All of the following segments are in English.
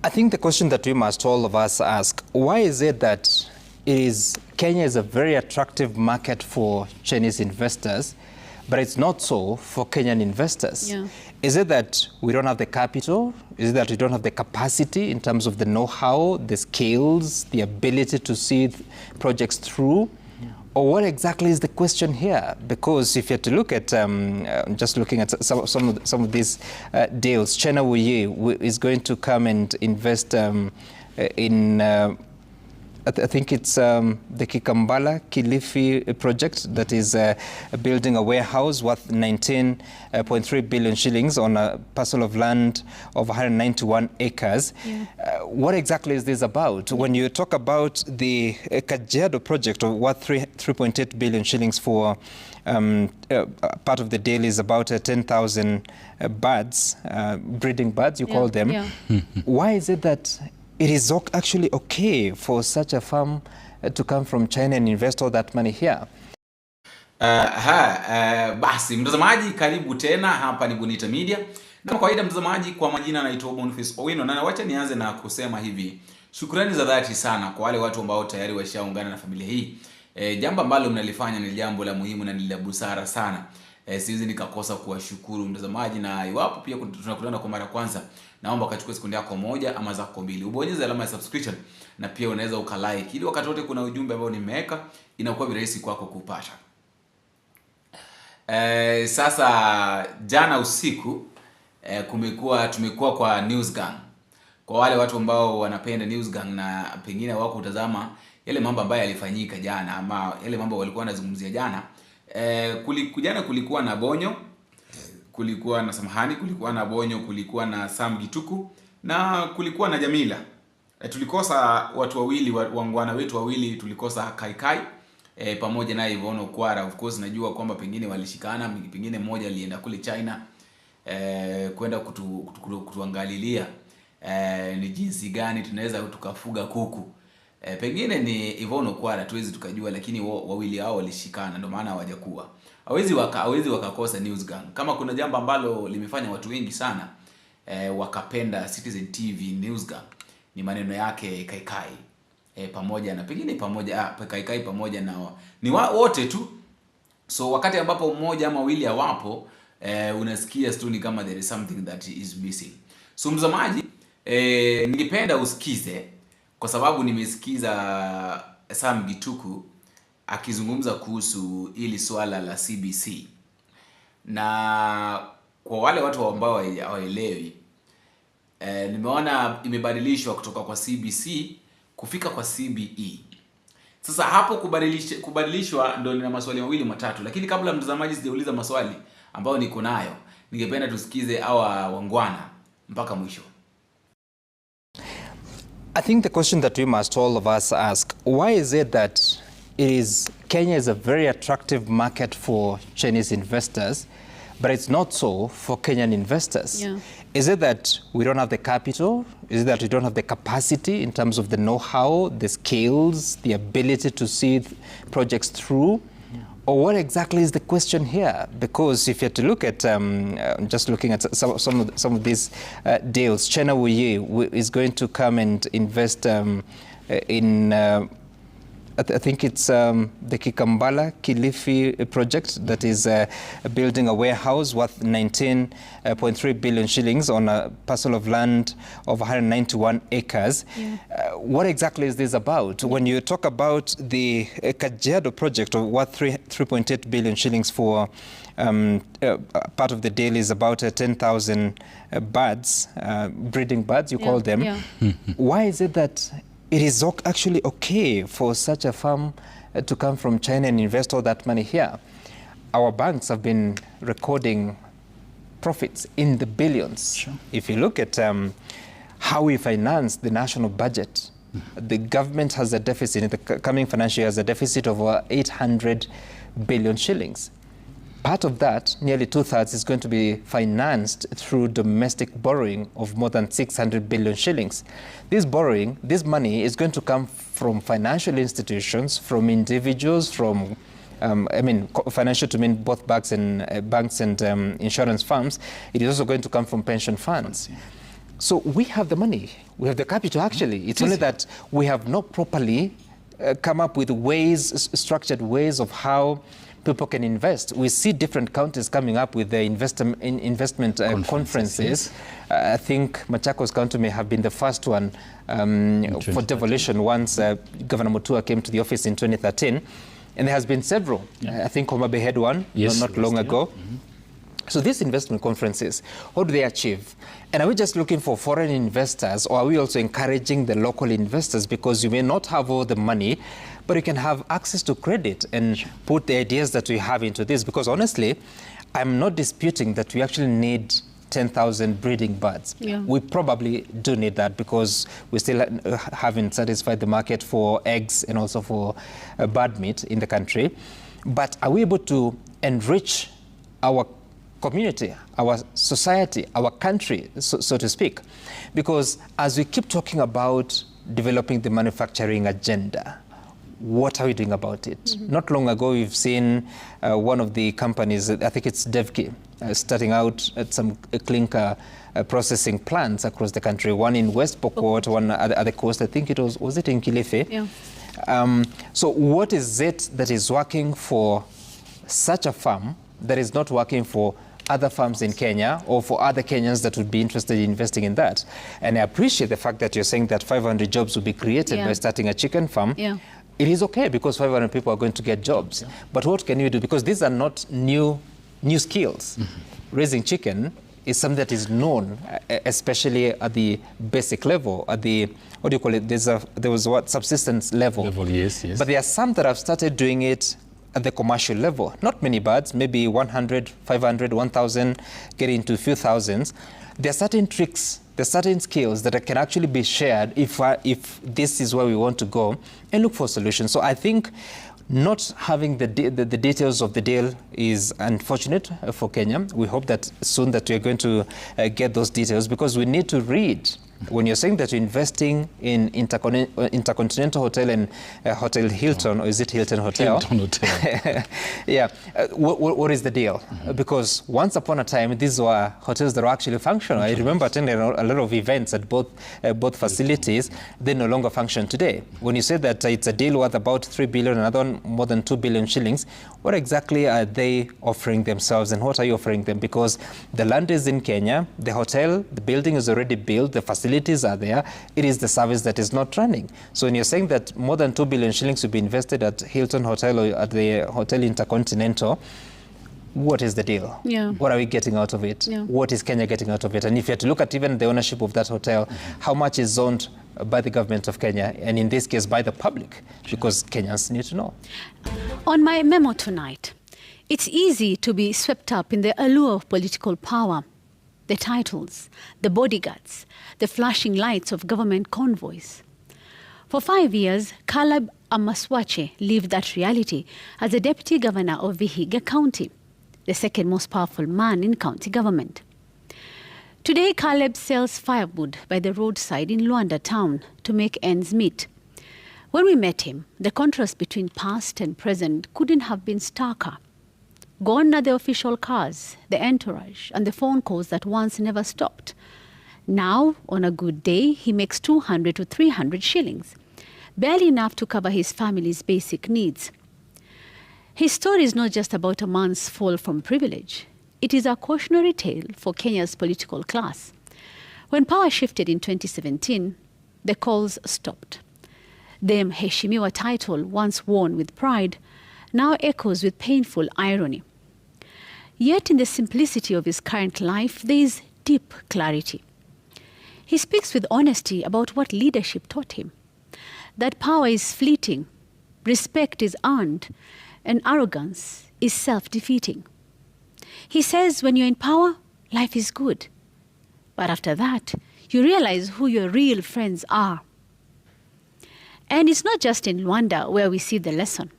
I think the question that we must all of us ask, why is it that Kenya is a very attractive market for Chinese investors, but it's not so for Kenyan investors? Yeah. Is it that we don't have the capital? Is it that we don't have the capacity in terms of the know-how, the skills, the ability to see projects through? Or what exactly is the question here? Because if you're to look at, just looking at some of these deals, China Wuyi is going to come and invest in, I think it's the Kikambala Kilifi project that is building a warehouse worth 19.3 billion shillings on a parcel of land of 191 acres. Yeah. What exactly is this about? When you talk about the Kajiado project of worth 3.8 billion shillings for part of the deal is about 10,000 birds, breeding birds, you call them. Yeah. Why is it that it is actually okay for such a firm to come from China and invest all that money here? Basi mtazamaji, karibu tena, hapa ni Bonita Media. Kama kawaida mtazamaji, kwa majina anaitwa Boniface Owino, na wacha nianze na kusema hivi. Shukrani za dhati sana kwa wale watu ambao tayari washaungana na familia hii. Jambo ambalo mnalifanya ni jambo la muhimu na ni la busara sana. Siwezi nikakosa kuwashukuru mtazamaji, na iwapo pia tunakutana kwa mara kwanza, naomba ukachukue sekunde yako moja ama zako mbili, ubonyeze alama ya subscription, na pia unaweza ukalike ili wakati wote kuna ujumbe ambao nimeweka inakuwa virahisi kwako kupata. Sasa jana usiku tumekuwa kwa News Gang. Kwa wale watu ambao wanapenda News Gang na pengine wako utazama yale mambo ambayo yalifanyika jana ama yale mambo walikuwa wanazungumzia jana, kulikuwa na Bonyo, kulikuwa na Bonyo, kulikuwa na Gituku na kulikuwa na Jamila. Tulikosa watu wawili, wangwana wetu wawili, tulikosa Kai pamoja na Ivono Kwara. Of course najua kwamba pengine walishikana, pengine mmoja alienda kule China kwenda kutuangalilia ni jinsi gani tunaweza tukafuga kuku. Pengine ni Ivono Kwara, tuwezi tukajua, lakini wawili hao walishikana, ndio maana hawajakuwa. Hawezi wakakosa News Gang. Kama kuna jambo ambalo limefanya watu wengi sana wakapenda Citizen TV News Gang, ni maneno yake Kai pamoja na pengine Kai pamoja na ni wote tu. So wakati ambapo mmoja ama wawili hawapo, unasikia tu ni kama there is something that is missing. So mtazamaji, ningependa usikize, kwa sababu nimesikiza Gituku akizungumza kuhusu ili swala la CBC. Na kwa wale watu ambao hawaelewi, nimeona imebadilishwa kutoka kwa CBC kufika kwa CBE. Sasa hapo kubadilishwa ndio nina maswali mawili matatu, lakini kabla mtazamaji sijauliza maswali ambayo niko nayo, ningependa tusikize hawa wangwana mpaka mwisho. I think the question that we must all of us ask, why is it that Kenya is a very attractive market for Chinese investors, but it's not so for Kenyan investors? Yeah. Is it that we don't have the capital? Is it that we don't have the capacity in terms of the know-how, the skills, the ability to see projects through? Or what exactly is the question here? Because if you're to look at, just looking at some of these deals, China Wuyi is going to come and invest in, I think it's the Kikambala Kilifi project that is building a warehouse worth 19.3 billion shillings on a parcel of land of 191 acres. Yeah. What exactly is this about? When you talk about the Kajiado project of worth 3.8 billion shillings for part of the deal is about 10,000 birds, breeding birds, you call them. Yeah. Why is it that it is actually okay for such a firm to come from China and invest all that money here? Our banks have been recording profits in the billions. Sure. If you look at how we finance the national budget, the government has a deficit, in the coming financial year has a deficit of 800 billion shillings. Part of that, nearly 2/3, is going to be financed through domestic borrowing of more than 600 billion shillings. This borrowing, this money is going to come from financial institutions, from individuals, from financial to mean both banks and insurance firms. It is also going to come from pension funds. So we have the money, we have the capital actually. It's only that we have not properly come up with ways, structured ways of how people can invest. We see different counties coming up with the investment conferences. Yes. I think Machakos County may have been the first one for devolution once Governor Mutua came to the office in 2013. And there has been several. I think Homa Bay had one not long ago. So these investment conferences, what do they achieve? And are we just looking for foreign investors, or are we also encouraging the local investors? Because you may not have all the money, but you can have access to credit and put the ideas that we have into this. Because honestly, I'm not disputing that we actually need 10,000 breeding birds. We probably do need that because we still haven't satisfied the market for eggs and also for bird meat in the country. But are we able to enrich our community, our society, our country, so to speak? Because as we keep talking about developing the manufacturing agenda, what are we doing about it? Not long ago, we've seen one of the companies, I think it's Devki, starting out at some clinker processing plants across the country, one in West Pokot, one at the coast. I think it was it in Kilifi? So what is it that is working for such a farm that is not working for other farms in Kenya or for other Kenyans that would be interested in investing in that? And I appreciate the fact that you're saying that 500 jobs will be created by starting a chicken farm. It is okay because 500 people are going to get jobs. But what can you do? Because these are not new skills. Raising chicken is something that is known, especially at the basic level, at the, what do you call it? There was what, subsistence level. Yes. But there are some that have started doing it at the commercial level. Not many birds, maybe 100, 500, 1,000, getting to a few thousands. There are certain tricks, there are certain skills that can actually be shared if this is where we want to go and look for solutions. So I think not having the details of the deal is unfortunate for Kenya. We hope that soon that we are going to get those details, because we need to read. When you're saying that you're investing in Intercontinental Hotel and Hotel Hilton, or is it Hilton Hotel? Hilton Hotel. What is the deal? Because once upon a time, these were hotels that were actually functional. I remember attending a lot of events at both facilities. They no longer function today. When you say that it's a deal worth about 3 billion, another one more than 2 billion shillings, what exactly are they offering themselves, and what are you offering them? Because the land is in Kenya, the hotel, the building is already built, the facilities are there, it is the service that is not running. So when you're saying that more than 2 billion shillings will be invested at Hilton Hotel or at the Hotel Intercontinental, what is the deal? What are we getting out of it? What is Kenya getting out of it? And if you have to look at even the ownership of that hotel, how much is owned by the government of Kenya, and in this case by the public, because Kenyans need to know. On my memo tonight, it's easy to be swept up in the allure of political power, the titles, the bodyguards, the flashing lights of government convoys. For 5 years, Caleb Amaswache lived that reality as the deputy governor of Vihiga County, the second most powerful man in county government. Today, Caleb sells firewood by the roadside in Luanda town to make ends meet. When we met him, the contrast between past and present couldn't have been starker. Gone are the official cars, the entourage, and the phone calls that once never stopped. Now, on a good day, he makes 200 to 300 shillings, barely enough to cover his family's basic needs. His story is not just about a man's fall from privilege. It is a cautionary tale for Kenya's political class. When power shifted in 2017, the calls stopped. The Mheshimiwa title, once worn with pride, now echoes with painful irony. Yet in the simplicity of his current life, there is deep clarity. He speaks with honesty about what leadership taught him, that power is fleeting, respect is earned, and arrogance is self-defeating. He says when you're in power, life is good. But after that, you realize who your real friends are. And it's not just in Luanda where we see the lesson.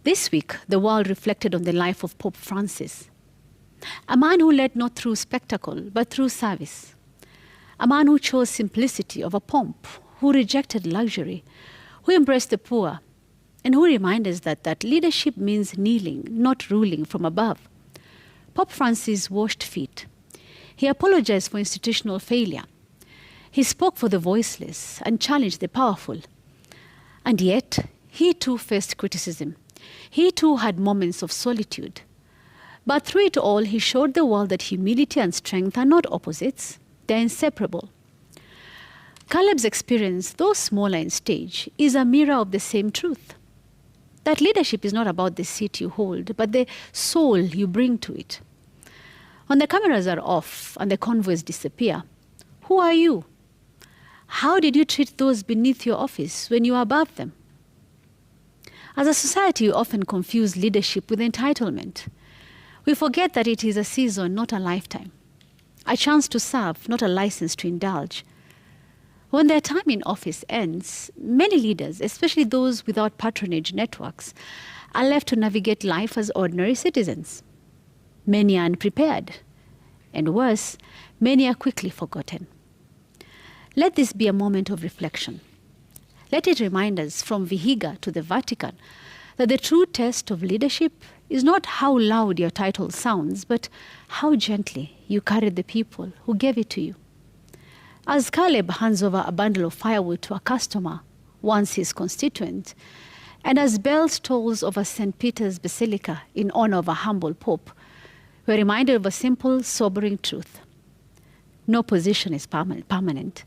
This week, the world reflected on the life of Pope Francis, a man who led not through spectacle, but through service, a man who chose simplicity over pomp, who rejected luxury, who embraced the poor, and who reminds us that leadership means kneeling, not ruling from above. Pope Francis washed feet. He apologized for institutional failure. He spoke for the voiceless and challenged the powerful. And yet, he too faced criticism. He too had moments of solitude. But through it all, he showed the world that humility and strength are not opposites, they're inseparable. Caleb's experience, though smaller in stage, is a mirror of the same truth. That leadership is not about the seat you hold, but the soul you bring to it. When the cameras are off and the convoys disappear, who are you? How did you treat those beneath your office when you are above them? As a society, we often confuse leadership with entitlement. We forget that it is a season, not a lifetime. A chance to serve, not a license to indulge. When their time in office ends, many leaders, especially those without patronage networks, are left to navigate life as ordinary citizens. Many are unprepared, and worse, many are quickly forgotten. Let this be a moment of reflection. Let it remind us from Vihiga to the Vatican that the true test of leadership is not how loud your title sounds, but how gently you carried the people who gave it to you. As Caleb hands over a bundle of firewood to a customer, once his constituent, and as bells tolls over St. Peter's Basilica in honor of a humble pope, we're reminded of a simple, sobering truth. No position is permanent,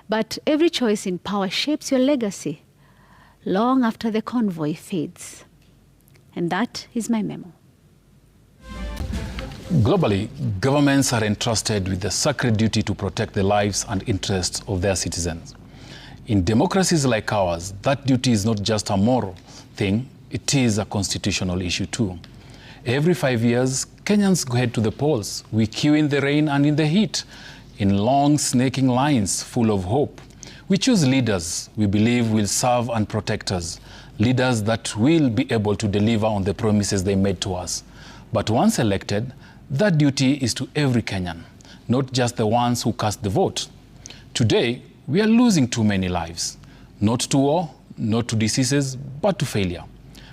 but every choice in power shapes your legacy long after the convoy fades. And that is my memo. Globally, governments are entrusted with the sacred duty to protect the lives and interests of their citizens. In democracies like ours, that duty is not just a moral thing, it is a constitutional issue too. Every 5 years, Kenyans head to the polls. We queue in the rain and in the heat, in long snaking lines full of hope. We choose leaders we believe will serve and protect us, leaders that will be able to deliver on the promises they made to us. But once elected, that duty is to every Kenyan, not just the ones who cast the vote. Today, we are losing too many lives, not to war, not to diseases, but to failure.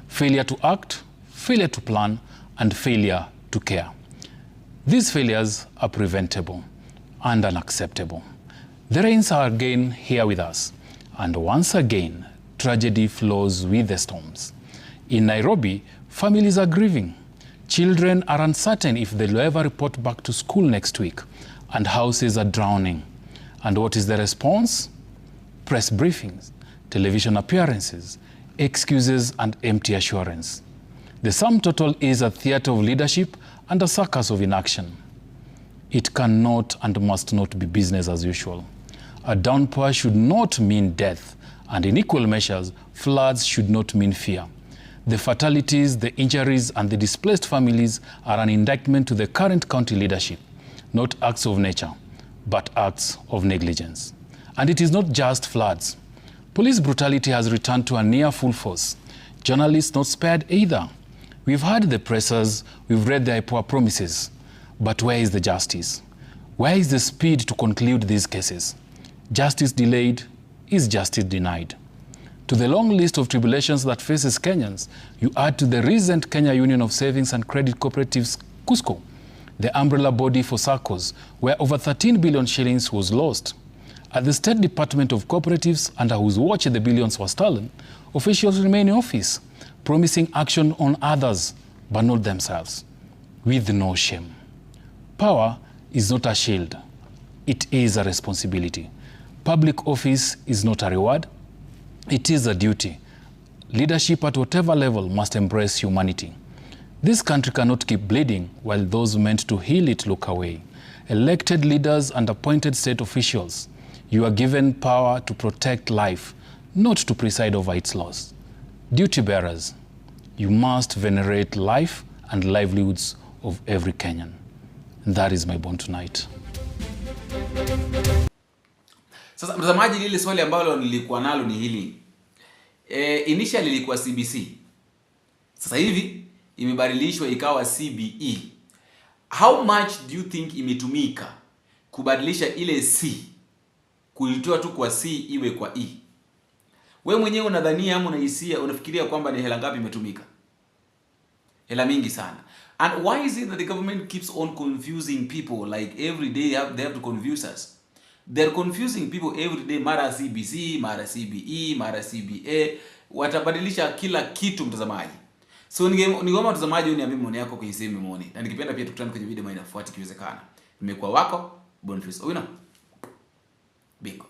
Failure to act, failure to plan, and failure to care. These failures are preventable and unacceptable. The rains are again here with us, and once again, tragedy flows with the storms. In Nairobi, families are grieving. Children are uncertain if they'll ever report back to school next week, and houses are drowning. And what is the response? Press briefings, television appearances, excuses, and empty assurance. The sum total is a theater of leadership and a circus of inaction. It cannot and must not be business as usual. A downpour should not mean death, and in equal measures, floods should not mean fear. The fatalities, the injuries, and the displaced families are an indictment to the current county leadership, not acts of nature, but acts of negligence. And it is not just floods. Police brutality has returned to a near full force. Journalists not spared either. We've heard the pressers, we've read their poor promises. But where is the justice? Where is the speed to conclude these cases? Justice delayed is justice denied. To the long list of tribulations that faces Kenyans, you add to the recent Kenya Union of Savings and Credit Cooperatives, KUSCO, the umbrella body for SACCOs, where over 13 billion shillings was lost. At the State Department of Cooperatives, under whose watch the billions were stolen, officials remain in office, promising action on others, but not themselves, with no shame. Power is not a shield. It is a responsibility. Public office is not a reward. It is a duty. Leadership at whatever level must embrace humanity. This country cannot keep bleeding while those meant to heal it look away. Elected leaders and appointed state officials, you are given power to protect life, not to preside over its loss. Duty bearers, you must venerate life and livelihoods of every Kenyan. And that is my bond tonight. Sasa mtazamaji, lile swali ambalo nilikuwa nalo ni hili. Initially ilikuwa CBC. Sasa hivi imebadilishwa ikawa CBE. How much do you think imetumika kubadilisha ile C kuitoa tu kwa C iwe kwa E? Wewe mwenyewe unadhania ama unahisia, unafikiria kwamba ni hela ngapi imetumika? Hela mingi sana. And why is it that the government keeps on confusing people? Like every day they have to confuse us. They're confusing people every day. Mara CBC, mara CBE, mara CBA. Watabadilisha kila kitu mtazamaji. So ningeomba mtazamaji uniambie maoni yako kwenye sehemu maoni. Na nikipenda pia tukutane kwenye video inayofuata ikiwezekana. Nimekuwa wako Boniface Owino. Biko.